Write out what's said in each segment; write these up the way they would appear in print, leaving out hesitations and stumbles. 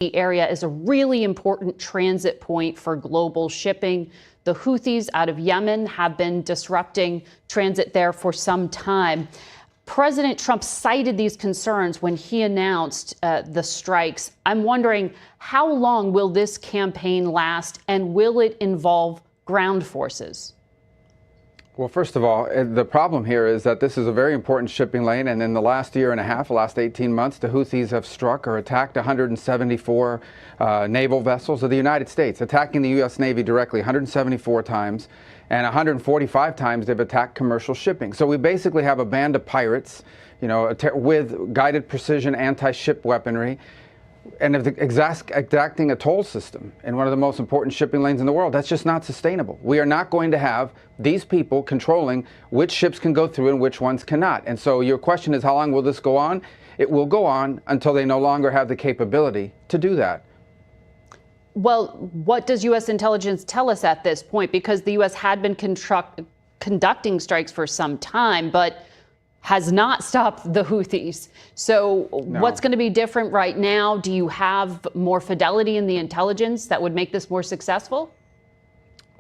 area is a really important transit point for global shipping. The Houthis out of Yemen have been disrupting transit there for some time. President Trump cited these concerns when he announced the strikes. I'm wondering, how long will this campaign last, and will it involve ground forces? Well, first of all, the problem here is that this is a very important shipping lane, and in the last year and a half, the last 18 months, the Houthis have struck or attacked 174 naval vessels of the United States, attacking the U.S. Navy directly 174 times, and 145 times they've attacked commercial shipping. So we basically have a band of pirates, with guided precision anti-ship weaponry, and exacting a toll system in one of the most important shipping lanes in the world. That's just not sustainable. We are not going to have these people controlling which ships can go through and which ones cannot. And so your question is, how long will this go on? It will go on until they no longer have the capability to do that. Well, what does U.S. intelligence tell us at this point? Because the U.S. had been conducting strikes for some time, but has not stopped the Houthis. So what's going to be different right now? Do you have more fidelity in the intelligence that would make this more successful?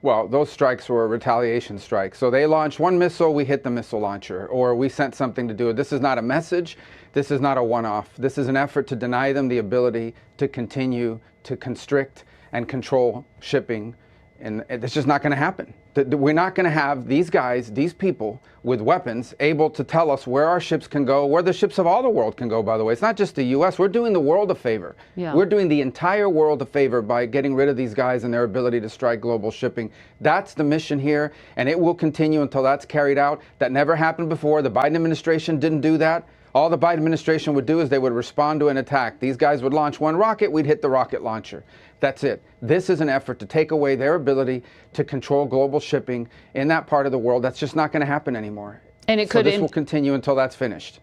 Well, those strikes were retaliation strikes. So they launched one missile, we hit the missile launcher, or we sent something to do it. This is not a message. This is not a one-off. This is an effort to deny them the ability to continue to constrict and control shipping. And it's just not going to happen. We're not going to have these guys, these people with weapons able to tell us where our ships can go, where the ships of all the world can go, by the way. It's not just the U.S. We're doing the world a favor. Yeah. We're doing the entire world a favor by getting rid of these guys and their ability to strike global shipping. That's the mission here, and it will continue until that's carried out. That never happened before. The Biden administration didn't do that. All the Biden administration would do is they would respond to an attack. These guys would launch one rocket, we'd hit the rocket launcher. That's it. This is an effort to take away their ability to control global shipping in that part of the world. That's just not going to happen anymore. And this will continue until that's finished.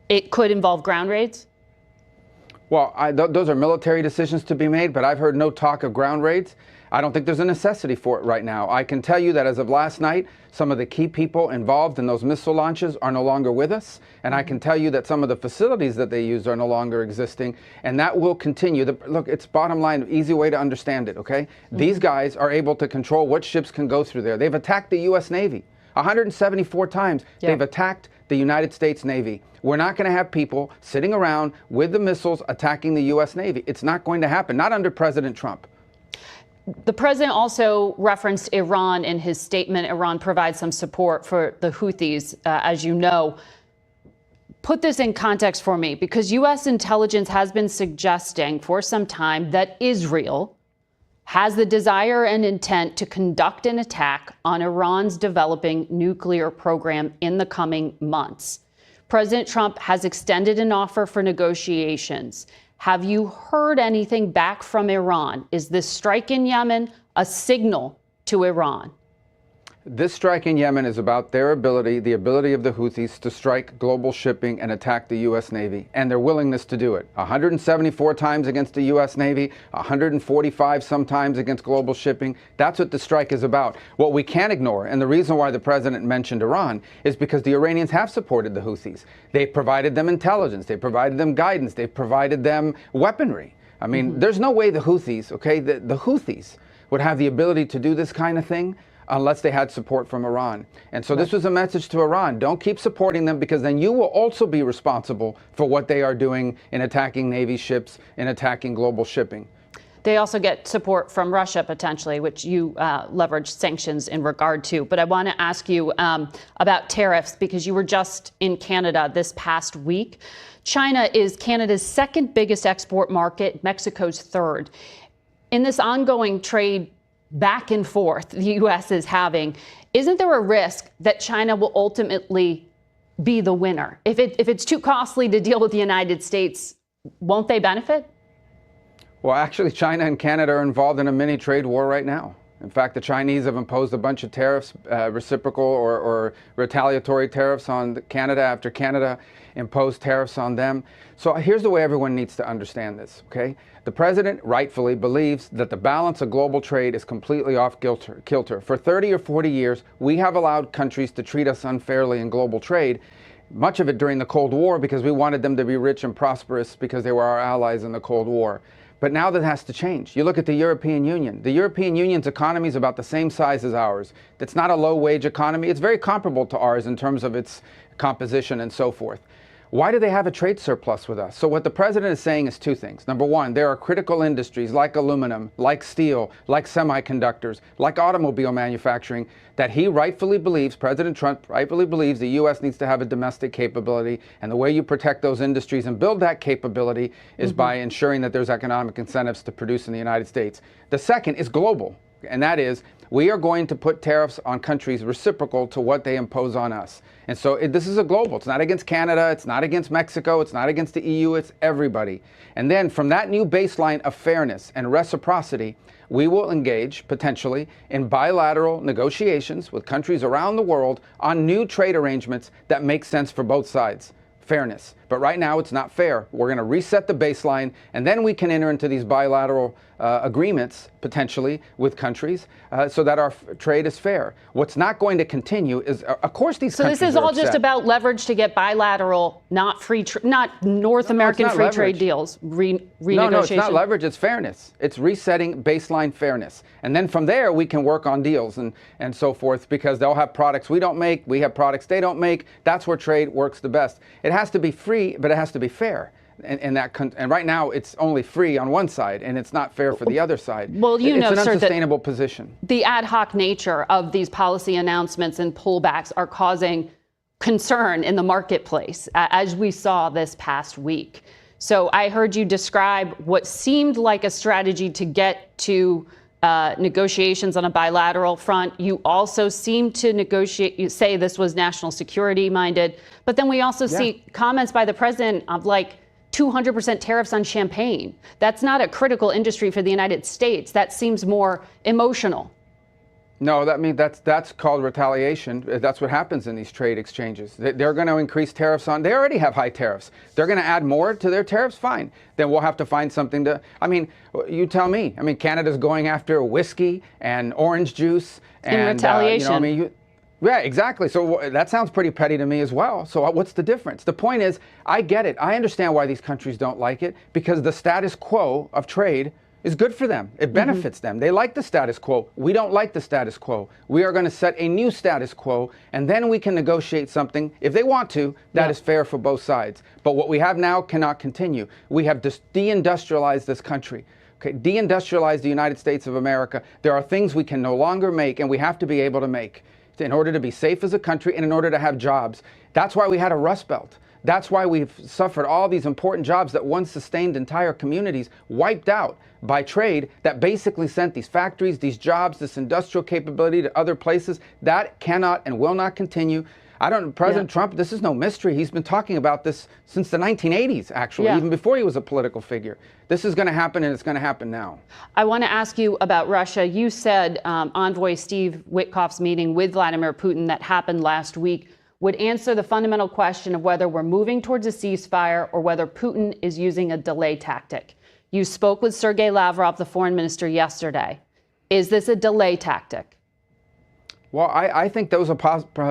It could involve ground raids? Well, those are military decisions to be made, but I've heard no talk of ground raids. I don't think there's a necessity for it right now. I can tell you that as of last night, some of the key people involved in those missile launches are no longer with us. And I can tell you that some of the facilities that they used are no longer existing. And that will continue. Look, it's bottom line, easy way to understand it, okay? These guys are able to control what ships can go through there. They've attacked the U.S. Navy 174 times. Yeah. They've attacked the United States Navy. We're not going to have people sitting around with the missiles attacking the U.S. Navy. It's not going to happen, not under President Trump. The president also referenced Iran in his statement. Iran provides some support for the Houthis, as you know. Put this in context for me, because U.S. intelligence has been suggesting for some time that Israel has the desire and intent to conduct an attack on Iran's developing nuclear program in the coming months. President Trump has extended an offer for negotiations. Have you heard anything back from Iran? Is this strike in Yemen a signal to Iran? This strike in Yemen is about their ability, the ability of the Houthis to strike global shipping and attack the U.S. Navy, and their willingness to do it. 174 times against the U.S. Navy, 145 sometimes against global shipping. That's what the strike is about. What we can't ignore, and the reason why the president mentioned Iran, is because the Iranians have supported the Houthis. They provided them intelligence, they provided them guidance, they provided them weaponry. I mean, there's no way the Houthis, the Houthis would have the ability to do this kind of thing unless they had support from Iran. And so this was a message to Iran. Don't keep supporting them, because then you will also be responsible for what they are doing in attacking Navy ships, in attacking global shipping. They also get support from Russia, potentially, which you leverage sanctions in regard to. But I want to ask you about tariffs, because you were just in Canada this past week. China is Canada's second biggest export market, Mexico's third. In this ongoing trade back and forth the U.S. is having, isn't there a risk that China will ultimately be the winner? If it's too costly to deal with the United States, won't they benefit? Well, actually, China and Canada are involved in a mini trade war right now. In fact, the Chinese have imposed a bunch of tariffs, reciprocal or retaliatory tariffs on Canada after Canada imposed tariffs on them. So here's the way everyone needs to understand this, okay? The president rightfully believes that the balance of global trade is completely off kilter. For 30 or 40 years, we have allowed countries to treat us unfairly in global trade, much of it during the Cold War because we wanted them to be rich and prosperous because they were our allies in the Cold War. But now that has to change. You look at the European Union. The European Union's economy is about the same size as ours. It's not a low-wage economy. It's very comparable to ours in terms of its composition and so forth. Why do they have a trade surplus with us? So what the president is saying is two things. Number one, there are critical industries like aluminum, like steel, like semiconductors, like automobile manufacturing that he rightfully believes, President Trump rightfully believes the U.S. needs to have a domestic capability. And the way you protect those industries and build that capability is by ensuring that there's economic incentives to produce in the United States. The second is global, and that is we are going to put tariffs on countries reciprocal to what they impose on us. And so this is a global. It's not against Canada. It's not against Mexico. It's not against the EU. It's everybody. And then from that new baseline of fairness and reciprocity, we will engage potentially in bilateral negotiations with countries around the world on new trade arrangements that make sense for both sides. Fairness. But right now it's not fair. We're going to reset the baseline, and then we can enter into these bilateral agreements potentially with countries so that our trade is fair. What's not going to continue is, of course, these countries. So this is all just about leverage to get bilateral, not North American free trade deals renegotiation. No, it's not leverage. It's fairness. It's resetting baseline fairness, and then from there we can work on deals and so forth, because they'll have products we don't make, we have products they don't make. That's where trade works the best. It has to be free, but it has to be fair. And right now it's only free on one side, and it's not fair for the other side. Well, it's an unsustainable position. The ad hoc nature of these policy announcements and pullbacks are causing concern in the marketplace, as we saw this past week. So I heard you describe what seemed like a strategy to get to negotiations on a bilateral front. You also seem to you say this was national security minded, but then we also see comments by the president of like 200% tariffs on champagne. That's not a critical industry for the United States. That seems more emotional. No, that's called retaliation. That's what happens in these trade exchanges. They're going to increase tariffs on. They already have high tariffs. They're going to add more to their tariffs. Fine. Then we'll have to find something to. I mean, you tell me. I mean, Canada's going after whiskey and orange juice and in retaliation. Yeah, exactly. So that sounds pretty petty to me as well. So what's the difference? The point is, I get it. I understand why these countries don't like it, because the status quo of trade is good for them. It benefits them. They like the status quo. We don't like the status quo. We are going to set a new status quo, and then we can negotiate something, if they want to, that is fair for both sides. But what we have now cannot continue. We have just deindustrialized this country. Okay, deindustrialize the United States of America. There are things we can no longer make, and we have to be able to make in order to be safe as a country and in order to have jobs. That's why we had a Rust Belt. That's why we've suffered all these important jobs that once sustained entire communities, wiped out by trade that basically sent these factories, these jobs, this industrial capability to other places. That cannot and will not continue. President Trump, this is no mystery. He's been talking about this since the 1980s, actually, even before he was a political figure. This is going to happen, and it's going to happen now. I want to ask you about Russia. You said Envoy Steve Witkoff's meeting with Vladimir Putin that happened last week would answer the fundamental question of whether we're moving towards a ceasefire or whether Putin is using a delay tactic. You spoke with Sergei Lavrov, the foreign minister, yesterday. Is this a delay tactic? Well, I think that was a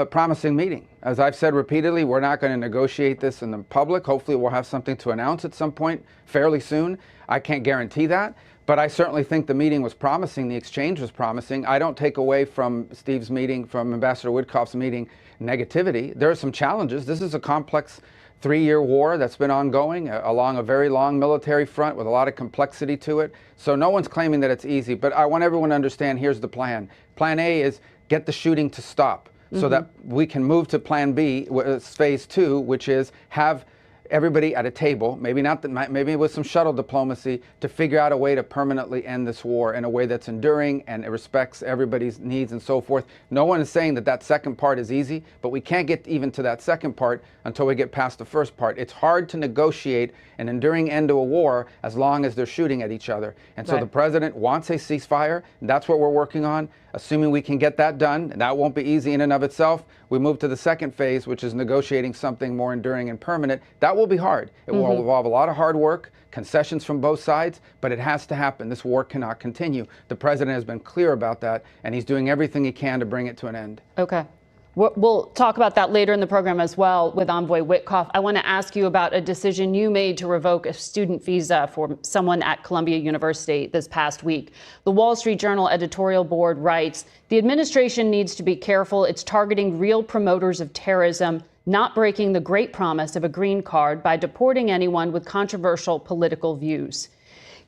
promising meeting. As I've said repeatedly, we're not going to negotiate this in the public. Hopefully we'll have something to announce at some point fairly soon. I can't guarantee that, but I certainly think the meeting was promising. The exchange was promising. I don't take away from Steve's meeting, from Ambassador Witkoff's meeting, negativity. There are some challenges. This is a complex 3-year war that's been ongoing along a very long military front with a lot of complexity to it. So no one's claiming that it's easy, but I want everyone to understand here's the plan. Plan A is get the shooting to stop so that we can move to plan B, phase 2, which is have everybody at a table, maybe with some shuttle diplomacy, to figure out a way to permanently end this war in a way that's enduring and it respects everybody's needs and so forth. No one is saying that that second part is easy, but we can't get even to that second part until we get past the first part. It's hard to negotiate an enduring end to a war as long as they're shooting at each other. And so the president wants a ceasefire, and that's what we're working on. Assuming we can get that done, and that won't be easy in and of itself, we move to the second phase, which is negotiating something more enduring and permanent. That will be hard. It will involve a lot of hard work, concessions from both sides, but it has to happen. This war cannot continue. The president has been clear about that, and he's doing everything he can to bring it to an end. Okay. We'll talk about that later in the program as well with Envoy Witkoff. I want to ask you about a decision you made to revoke a student visa for someone at Columbia University this past week. The Wall Street Journal editorial board writes, the administration needs to be careful. It's targeting real promoters of terrorism, not breaking the great promise of a green card by deporting anyone with controversial political views.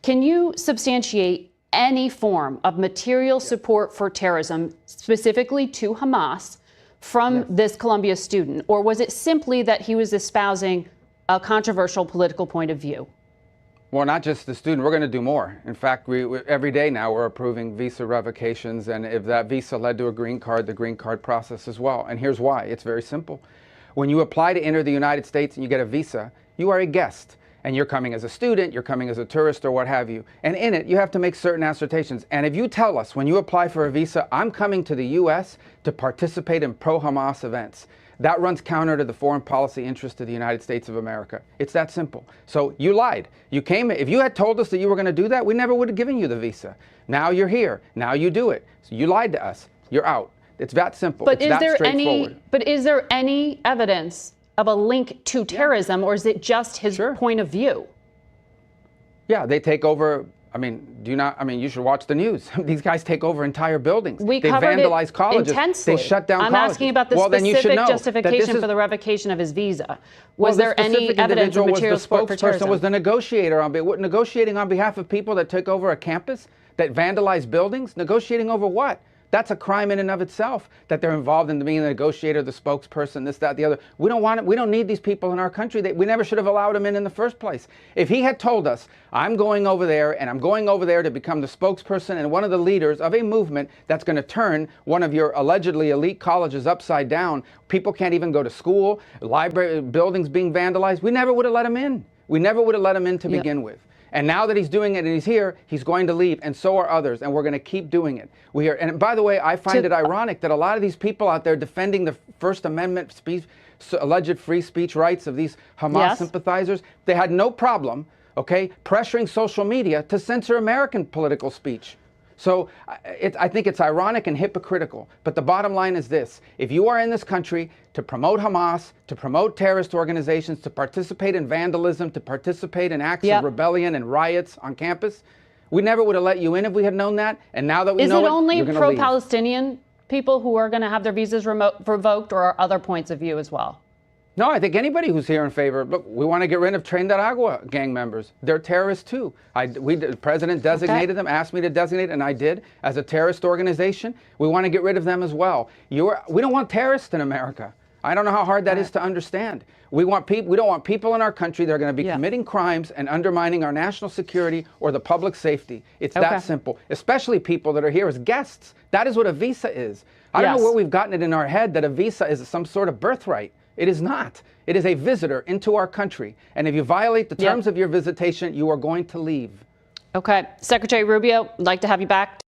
Can you substantiate any form of material support for terrorism, specifically to Hamas, from this Columbia student? Or was it simply that he was espousing a controversial political point of view? Well, not just the student. We're going to do more. In fact, every day now we're approving visa revocations. And if that visa led to a green card, the green card process as well. And here's why. It's very simple. When you apply to enter the United States and you get a visa, you are a guest. And you're coming as a student, you're coming as a tourist or what have you. And in it, you have to make certain assertions. And if you tell us when you apply for a visa, I'm coming to the U.S. to participate in pro-Hamas events, that runs counter to the foreign policy interest of the United States of America. It's that simple. So you lied. You came. If you had told us that you were going to do that, we never would have given you the visa. Now you're here. Now you do it. So you lied to us. You're out. It's that simple. But it's that straightforward. Is there any evidence of a link to terrorism, or is it just his point of view? Yeah, they take over. I mean, you should watch the news. These guys take over entire buildings. They vandalize colleges. Intensely. They shut down colleges. I'm asking about the specific justification for the revocation of his visa. Was there any evidence of material support for terrorism? Was the negotiator negotiating on behalf of people that took over a campus, that vandalized buildings? Negotiating over what? That's a crime in and of itself, that they're involved in being the negotiator, the spokesperson, this, that, the other. We don't want it. We don't need these people in our country. We never should have allowed them in the first place. If he had told us, I'm going over there and I'm going over there to become the spokesperson and one of the leaders of a movement that's going to turn one of your allegedly elite colleges upside down, people can't even go to school, library buildings being vandalized, we never would have let him in. We never would have let him in to begin with. And now that he's doing it and he's here, he's going to leave, and so are others, and we're going to keep doing it. And by the way, I find it ironic that a lot of these people out there defending the First Amendment speech, alleged free speech rights of these Hamas sympathizers, they had no problem, pressuring social media to censor American political speech. So I think it's ironic and hypocritical. But the bottom line is this. If you are in this country to promote Hamas, to promote terrorist organizations, to participate in vandalism, to participate in acts of rebellion and riots on campus, we never would have let you in if we had known that. And now that we know it, you're going to leave. Is it only pro-Palestinian people who are going to have their visas revoked, or are other points of view as well? No, I think anybody who's here in favor. Look, we want to get rid of Tren de Aragua gang members. They're terrorists too. The president designated them, asked me to designate, and I did, as a terrorist organization. We want to get rid of them as well. We don't want terrorists in America. I don't know how hard that is to understand. We don't want people in our country that are going to be committing crimes and undermining our national security or the public safety. It's that simple. Especially people that are here as guests. That is what a visa is. I don't know where we've gotten it in our head that a visa is some sort of birthright. It is not. It is a visitor into our country. And if you violate the terms of your visitation, you are going to leave. Okay. Secretary Rubio, I'd like to have you back.